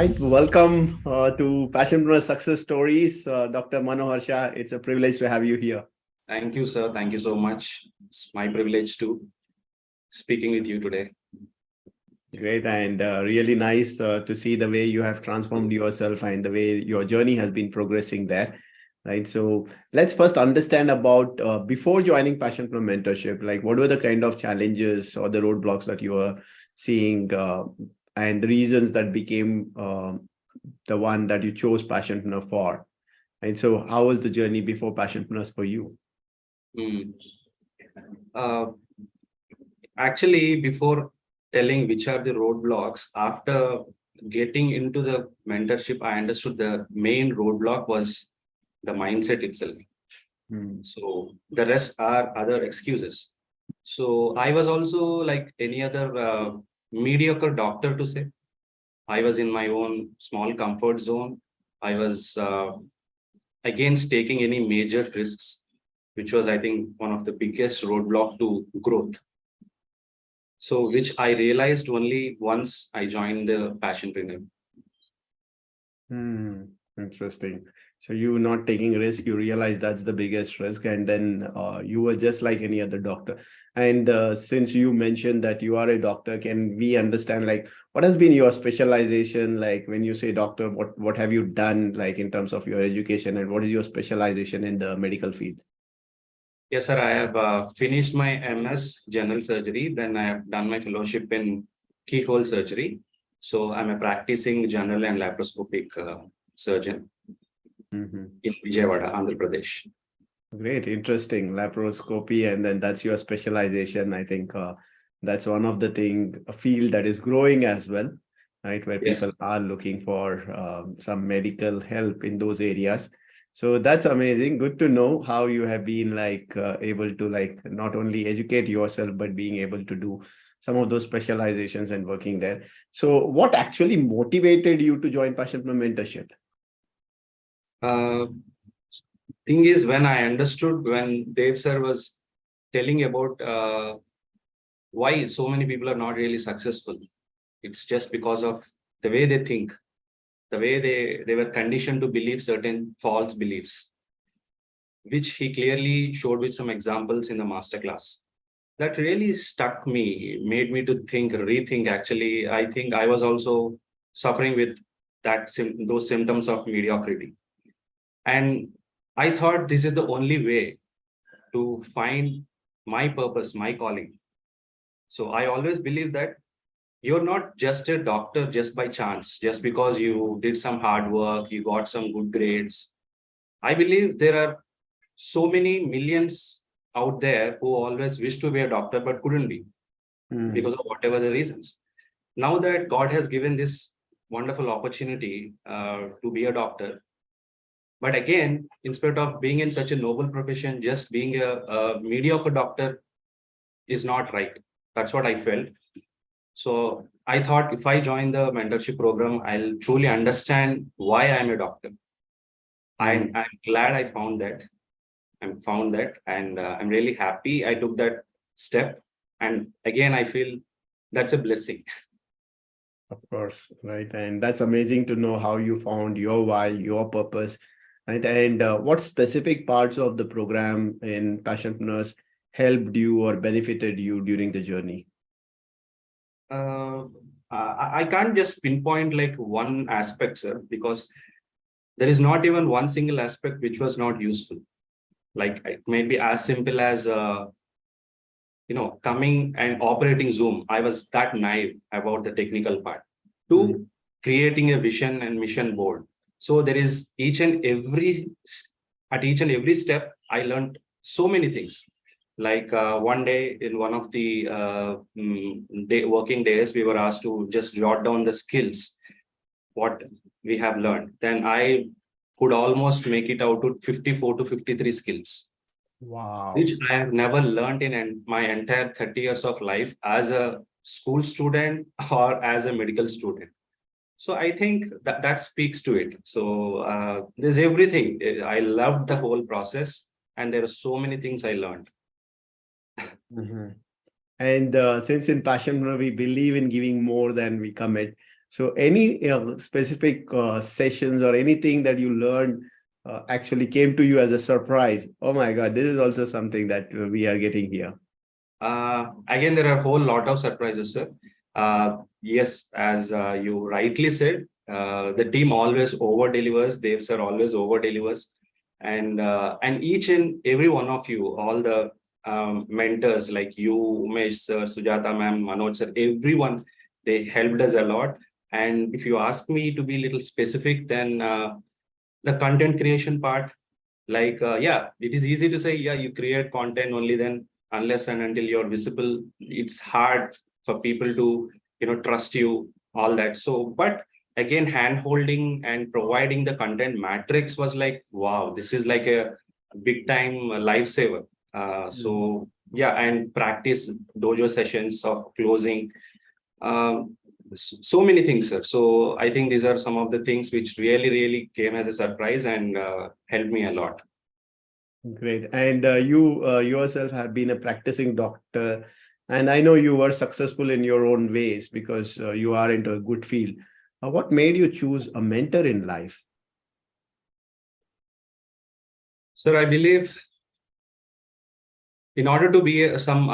Right. Welcome to Passionpreneur Success Stories. Dr. Manoharsha, it's a privilege to have you here. Thank you, sir. Thank you so much. It's my privilege to speaking with you today. Great, and really nice to see the way you have transformed yourself and the way your journey has been progressing there. Right. So let's first understand about before joining Passionpreneur Mentorship, like what were the kind of challenges or the roadblocks that you were seeing and the reasons that became the one that you chose Passionpreneur for. And so how was the journey before Passionpreneurs for you? Uh, Actually, before telling which are the roadblocks, after getting into the mentorship, I understood the main roadblock was the mindset itself. So the rest are other excuses. So I was also like any other mediocre doctor to say. I was in my own small comfort zone. I was against taking any major risks, which was, I think, one of the biggest roadblock to growth. So, which I realized only once I joined the Passionpreneur. Interesting. So you not taking risk, you realize that's the biggest risk, and then you were just like any other doctor. And since you mentioned that you are a doctor, can we understand like what has been your specialization? Like when you say doctor, what have you done like in terms of your education, and what is your specialization in the medical field? Yes, sir. I have finished my MS general surgery. Then I have done my fellowship in Keyhole surgery. So I'm a practicing general and laparoscopic surgeon in Vijayawada, Andhra Pradesh. Great, interesting. Laparoscopy, and then that's your specialization. I think that's one of the a field that is growing as well, right? Where Yes. people are looking for some medical help in those areas. So that's amazing. Good to know how you have been like able to like not only educate yourself, but being able to do some of those specializations and working there. So what actually motivated you to join Passionpreneur Mentorship? Thing is, when I understood when Dev sir was telling about why so many people are not really successful, it's just because of the way they think, the way they were conditioned to believe certain false beliefs, which he clearly showed with some examples in the masterclass. That really stuck me, made me to think, rethink. Actually, I think I was also suffering with those symptoms of mediocrity. And I thought this is the only way to find my purpose, my calling. So I always believe that you're not just a doctor just by chance, just because you did some hard work, you got some good grades. I believe there are so many millions out there who always wish to be a doctor but couldn't be because of whatever the reasons. Now that God has given this wonderful opportunity to be a doctor, but again, instead of being in such a noble profession, just being a mediocre doctor is not right. That's what I felt. So I thought if I join the mentorship program, I'll truly understand why I'm a doctor. I'm glad I found that. And I'm really happy I took that step. And again, I feel that's a blessing. Of course, right. And that's amazing to know how you found your why, your purpose, right? And what specific parts of the program in Passionpreneurs helped you or benefited you during the journey? I can't just pinpoint like one aspect, sir, because there is not even one single aspect which was not useful. Like it may be as simple as coming and operating Zoom. I was that naive about the technical part. To creating a vision and mission board. So there is at each and every step, I learned so many things. Like one day in one of the working days, we were asked to just jot down the skills, what we have learned. Then I could almost make it out to 54 to 53 skills. Wow. Which I have never learned in my entire 30 years of life as a school student or as a medical student. So I think that speaks to it. So there's everything. I loved the whole process, and there are so many things I learned. And since in Passionpreneur we believe in giving more than we commit, So any specific sessions or anything that you learned actually came to you as a surprise? Oh my God, this is also something that we are getting here. Again, there are a whole lot of surprises, sir. Yes, as you rightly said, the team always over delivers. Dev sir always over delivers, and each and every one of you, all the mentors like you, Umesh sir, Sujata ma'am, Manoj sir, everyone, they helped us a lot. And if you ask me to be a little specific, then the content creation part, like yeah, it is easy to say, yeah, you create content only, then unless and until you're visible, it's hard for people to trust you, all that. So but again, hand holding and providing the content matrix was like, wow, this is like a big time lifesaver. So yeah, and practice dojo sessions of closing, so many things, sir. So I think these are some of the things which really came as a surprise and helped me a lot. Great. And you yourself have been a practicing doctor, and I know you were successful in your own ways because you are into a good field. What made you choose a mentor in life? Sir, I believe in order to be some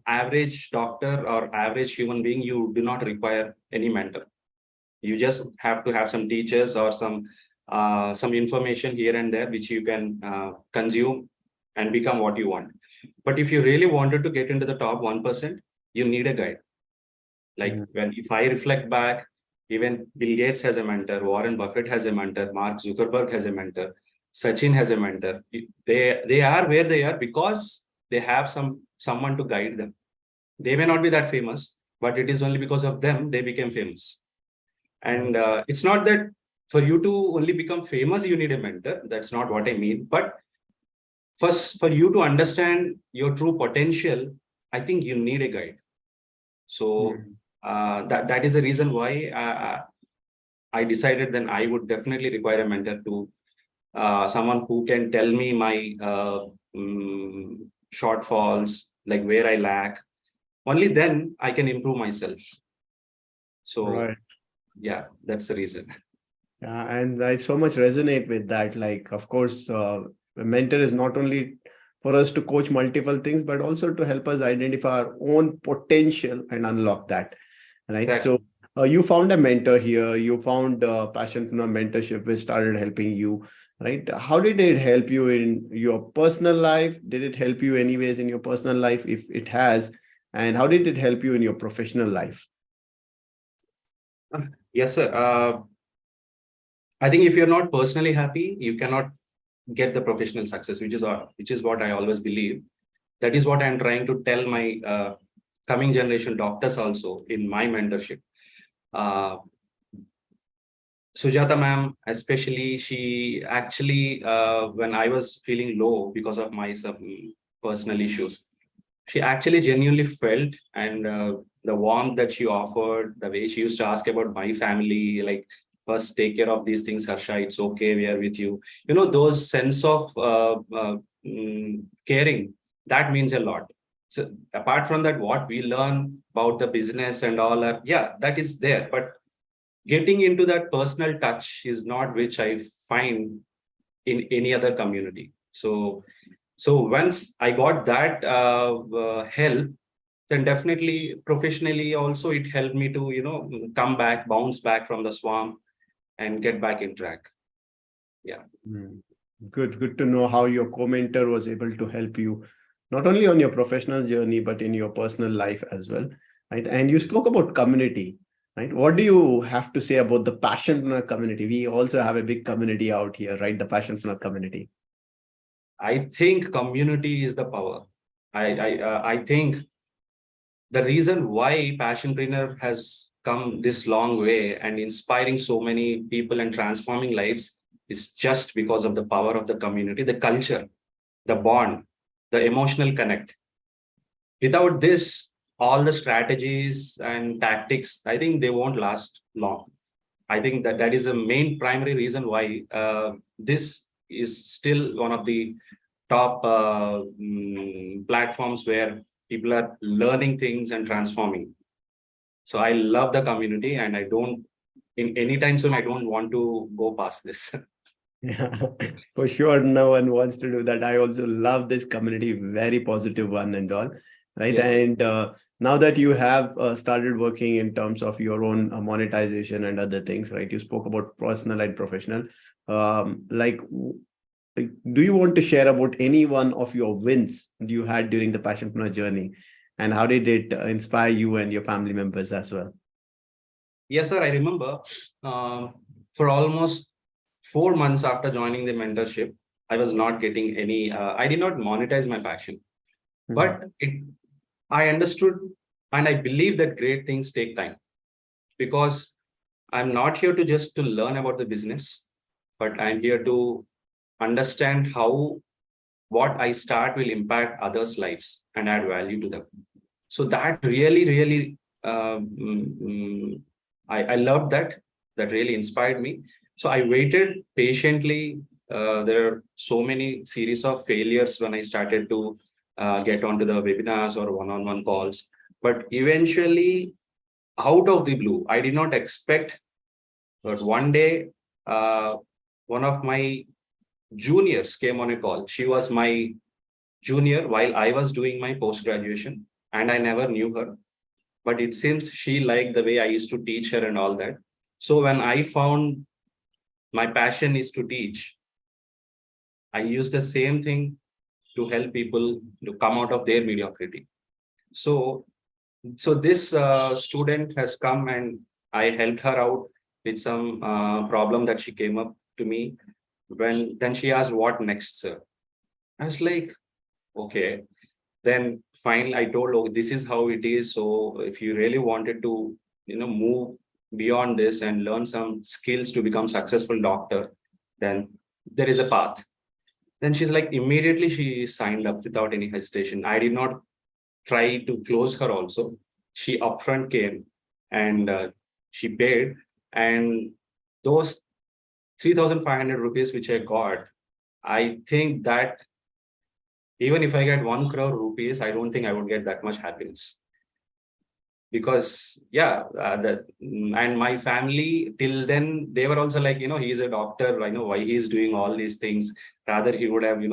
average doctor or average human being, you do not require any mentor. You just have to have some teachers or some information here and there which you can consume and become what you want. But if you really wanted to get into the top 1%, you need a guide. Like if I reflect back, even Bill Gates has a mentor, Warren Buffett has a mentor, Mark Zuckerberg has a mentor, Sachin has a mentor. They are where they are because they have someone to guide them. They may not be that famous, but it is only because of them they became famous. And it's not that for you to only become famous, you need a mentor. That's not what I mean. But first, for you to understand your true potential, I think you need a guide. So that is the reason why I decided then I would definitely require a mentor to someone who can tell me my shortfalls, like where I lack. Only then I can improve myself. So Right. yeah, that's the reason. Yeah, and I so much resonate with that. Like, of course, a mentor is not only for us to coach multiple things, but also to help us identify our own potential and unlock that. Right. Exactly. So you found a mentor here. You found Passionpreneur Mentorship, which started helping you. Right. How did it help you in your personal life? Did it help you anyways in your personal life, if it has? And how did it help you in your professional life? Yes, sir. I think if you're not personally happy, you cannot get the professional success, which is what I always believe. That is what I'm trying to tell my coming generation doctors also in my mentorship. Sujata ma'am, especially, she actually, when I was feeling low because of my some personal issues, she actually genuinely felt, and the warmth that she offered, the way she used to ask about my family, like, first take care of these things, Harsha, it's okay, we are with you. Those sense of caring, that means a lot. So apart from that, what we learn about the business and all that, yeah, that is there. But getting into that personal touch is not which I find in any other community. So once I got that help, then definitely professionally also it helped me to come back, bounce back from the swamp and get back in track. Yeah. Good to know how your co-mentor was able to help you, not only on your professional journey, but in your personal life as well. Right. And you spoke about community. Right. What do you have to say about the Passionpreneur community? We also have a big community out here, right? The Passionpreneur community. I think community is the power. I think the reason why Passionpreneur has come this long way and inspiring so many people and transforming lives is just because of the power of the community, the culture, the bond, the emotional connect. Without this, all the strategies and tactics, I think they won't last long. I think that is the main primary reason why this is still one of the top platforms where people are learning things and transforming. So I love the community, and I don't in any time soon, I don't want to go past this. Yeah, for sure. No one wants to do that. I also love this community, very positive one and all, right? Yes, yes. And now that you have started working in terms of your own monetization and other things, right? You spoke about personal and professional. Like, do you want to share about any one of your wins you had during the Passionpreneur journey, and how did it inspire you and your family members as well? Yes, sir. I remember for almost 4 months after joining the mentorship, I was not getting any, I did not monetize my passion, Mhm. but I understood and I believe that great things take time, because I'm not here to just to learn about the business, but I'm here to understand how what I start will impact others' lives and add value to them. So that really, really, I love that. That really inspired me. So I waited patiently. There are so many series of failures when I started to get onto the webinars or one-on-one calls. But eventually, out of the blue, I did not expect. But one day, uh, one of my juniors came on a call. She was my junior while I was doing my post graduation, and I never knew her. But it seems she liked the way I used to teach her and all that. So when I found my passion is to teach, I use the same thing to help people to come out of their mediocrity. So, so this student has come and I helped her out with some problem that she came up to me. When then she asked, "What next, sir?" I was like, "Okay." Then finally I told, "Oh, this is how it is. So if you really wanted to, move beyond this and learn some skills to become successful doctor, then there is a path." Then she's like, immediately she signed up without any hesitation. I did not try to close her also. She upfront came and she paid. And those 3,500 rupees which I got, I think that even if I get 1 crore rupees, I don't think I would get that much happiness. Because yeah, and my family till then, they were also like, he's a doctor, I know why he's doing all these things. Rather he would have,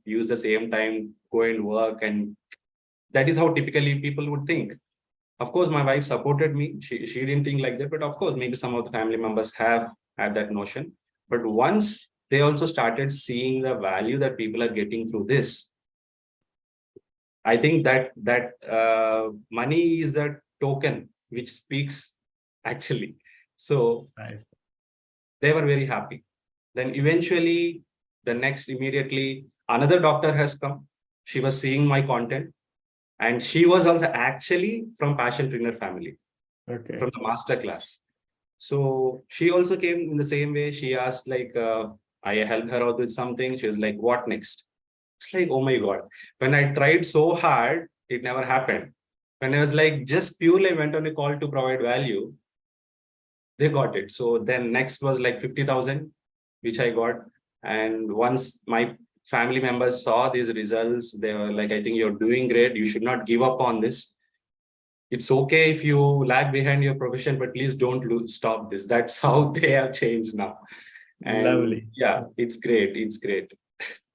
used the same time, go and work. And that is how typically people would think. Of course my wife supported me, she didn't think like that, but of course maybe some of the family members have had that notion. But once they also started seeing the value that people are getting through this, I think that money is a token which speaks actually. So Right. they were very happy. Then eventually, the next immediately another doctor has come. She was seeing my content, and she was also actually from Passionpreneur family, Okay. from the master class. So she also came in the same way. She asked like, I helped her out with something. She was like, "What next?" It's like, oh my God. When I tried so hard, it never happened. When I was like, just purely went on a call to provide value, they got it. So then next was like 50,000, which I got. And once my family members saw these results, they were like, "I think you're doing great. You should not give up on this. It's okay if you lag behind your profession, but please don't stop this." That's how they have changed now. And Lovely. yeah, it's great. It's great.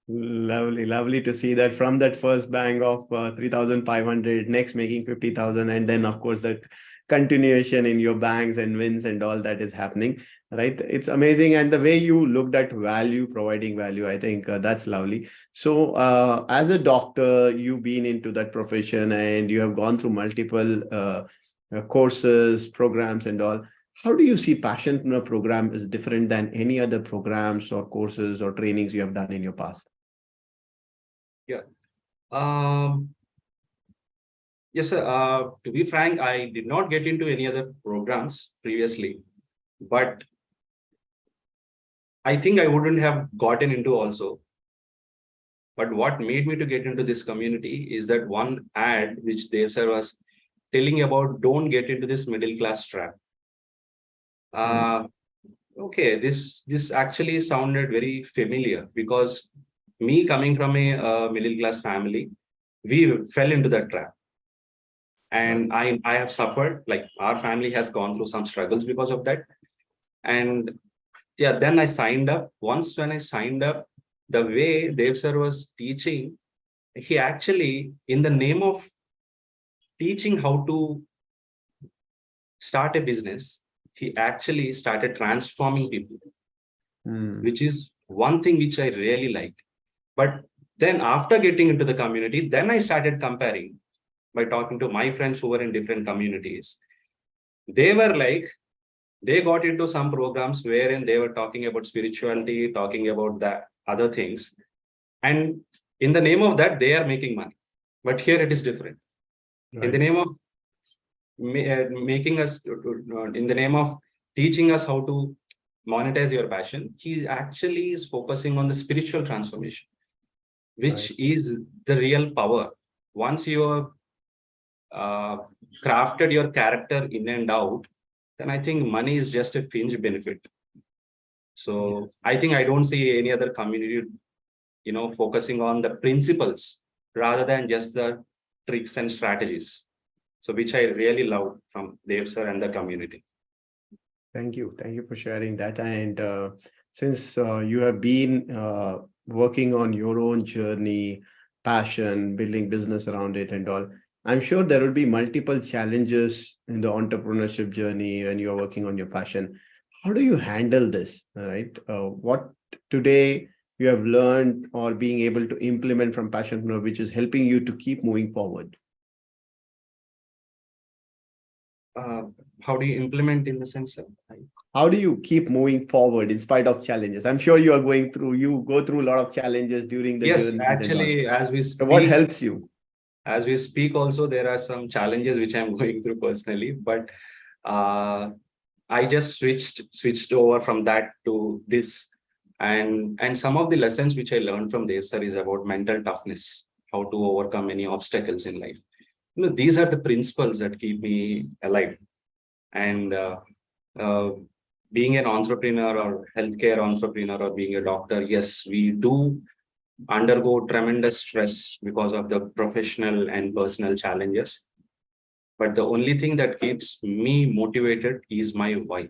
Lovely, lovely to see that from that first bang of 3,500, next making 50,000, and then of course the continuation in your bangs and wins and all that is happening, right? It's amazing, and the way you looked at value, providing value, I think that's lovely. So, as a doctor, you've been into that profession and you have gone through multiple courses, programs, and all. How do you see Passionpreneur program is different than any other programs or courses or trainings you have done in your past? Yeah. Um, yes, sir. To be frank, I did not get into any other programs previously, but I think I wouldn't have gotten into also. But what made me to get into this community is that one ad which Dev sir was telling about, don't get into this middle class trap. Hmm. Uh, okay, this actually sounded very familiar, because me coming from a middle class family, we fell into that trap. Right. And I have suffered, like our family has gone through some struggles because of that. And yeah, then I signed up. Once when I signed up, the way Dev sir was teaching, he actually, in the name of teaching how to start a business, he actually started transforming people, which is one thing which I really liked. But then after getting into the community, then I started comparing by talking to my friends who were in different communities. They were like, they got into some programs wherein they were talking about spirituality, talking about that other things. And in the name of that, they are making money. But here it is different. In the name of making us, in the name of teaching us how to monetize your passion, he actually is focusing on the spiritual transformation, which is the real power. Once you have crafted your character in and out, then I think money is just a fringe benefit. So I think I don't see any other community, focusing on the principles rather than just the tricks and strategies. So which I really love from Dev sir and the community. Thank you. Thank you for sharing that. And since you have been working on your own journey, passion, building business around it and all, I'm sure there will be multiple challenges in the entrepreneurship journey when you're working on your passion. How do you handle this? All right. What today you have learned or being able to implement from Passionpreneur, which is helping you to keep moving forward? How do you implement in the sense of how do you keep moving forward in spite of challenges? I'm sure you go through a lot of challenges during the yes, journeys and all. actually, So what helps you? As we speak, also there are some challenges which I'm going through personally, but I just switched over from that to this, and some of the lessons which I learned from Dev sir is about mental toughness, how to overcome any obstacles in life. These are the principles that keep me alive. And being an entrepreneur or healthcare entrepreneur or being a doctor, yes, we do undergo tremendous stress because of the professional and personal challenges. But the only thing that keeps me motivated is my why.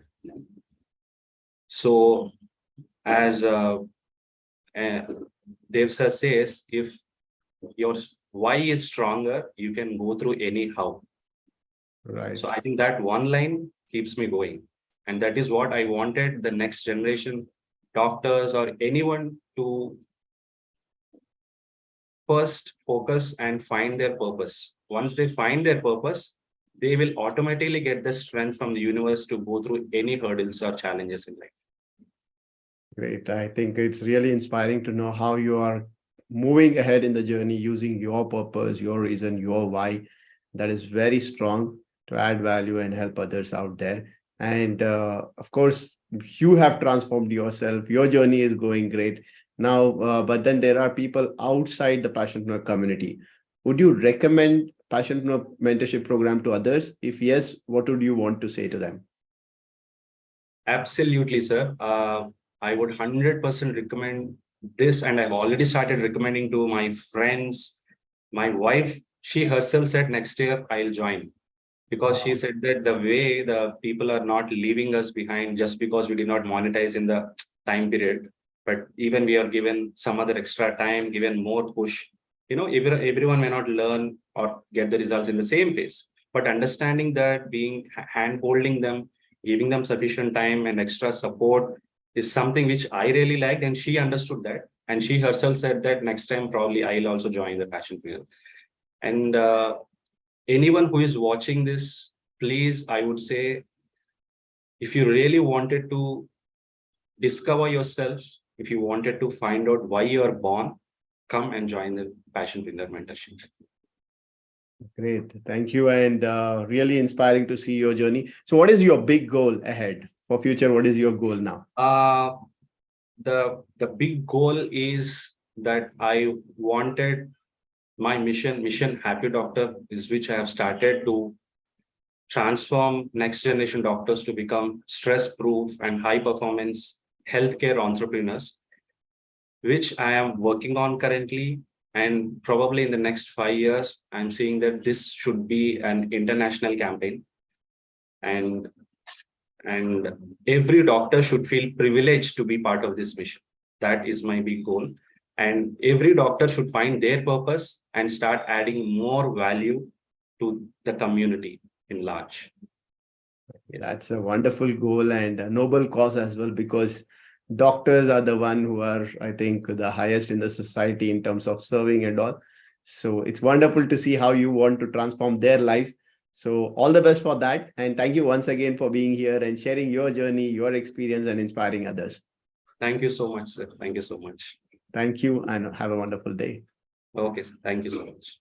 So, as Dev sir says, if your why is stronger, you can go through any how. Right. So I think that one line keeps me going. And that is what I wanted the next generation doctors or anyone to first focus and find their purpose. Once they find their purpose, they will automatically get the strength from the universe to go through any hurdles or challenges in life. Great. I think it's really inspiring to know how you are moving ahead in the journey using your purpose, your reason, your why. That is very strong to add value and help others out there. And of course, you have transformed yourself. Your journey is going great now. But then there are people outside the Passionpreneur community. Would you recommend Passionpreneur Mentorship Program to others? If yes, what would you want to say to them? Absolutely, sir. I would 100% recommend this, and I've already started recommending to my friends. My wife, she herself said next year I'll join, because she said that the way the people are not leaving us behind just because we did not monetize in the time period, but even we are given some other extra time, given more push. Everyone may not learn or get the results in the same pace, but understanding that, being hand holding them, giving them sufficient time and extra support is something which I really liked, and she understood that. And she herself said that next time probably I'll also join the Passionpreneur. And anyone who is watching this, please, I would say, if you really wanted to discover yourself, if you wanted to find out why you are born, come and join the Passionpreneur Mentorship. Great. Thank you. And really inspiring to see your journey. So what is your big goal ahead for future? What is your goal now? The big goal is that I wanted my mission Happy Doctor, is which I have started to transform next generation doctors to become stress proof and high performance healthcare entrepreneurs, which I am working on currently. And probably in the next 5 years, I'm seeing that this should be an international campaign. And And every doctor should feel privileged to be part of this mission. That is my big goal. And every doctor should find their purpose and start adding more value to the community in large. Yes. That's a wonderful goal and a noble cause as well, because doctors are the one who are, I think, the highest in the society in terms of serving and all. So it's wonderful to see how you want to transform their lives. So all the best for that. And thank you once again for being here and sharing your journey, your experience, and inspiring others. Thank you so much, sir. Thank you so much. Thank you and have a wonderful day. Okay, sir. Thank you so much.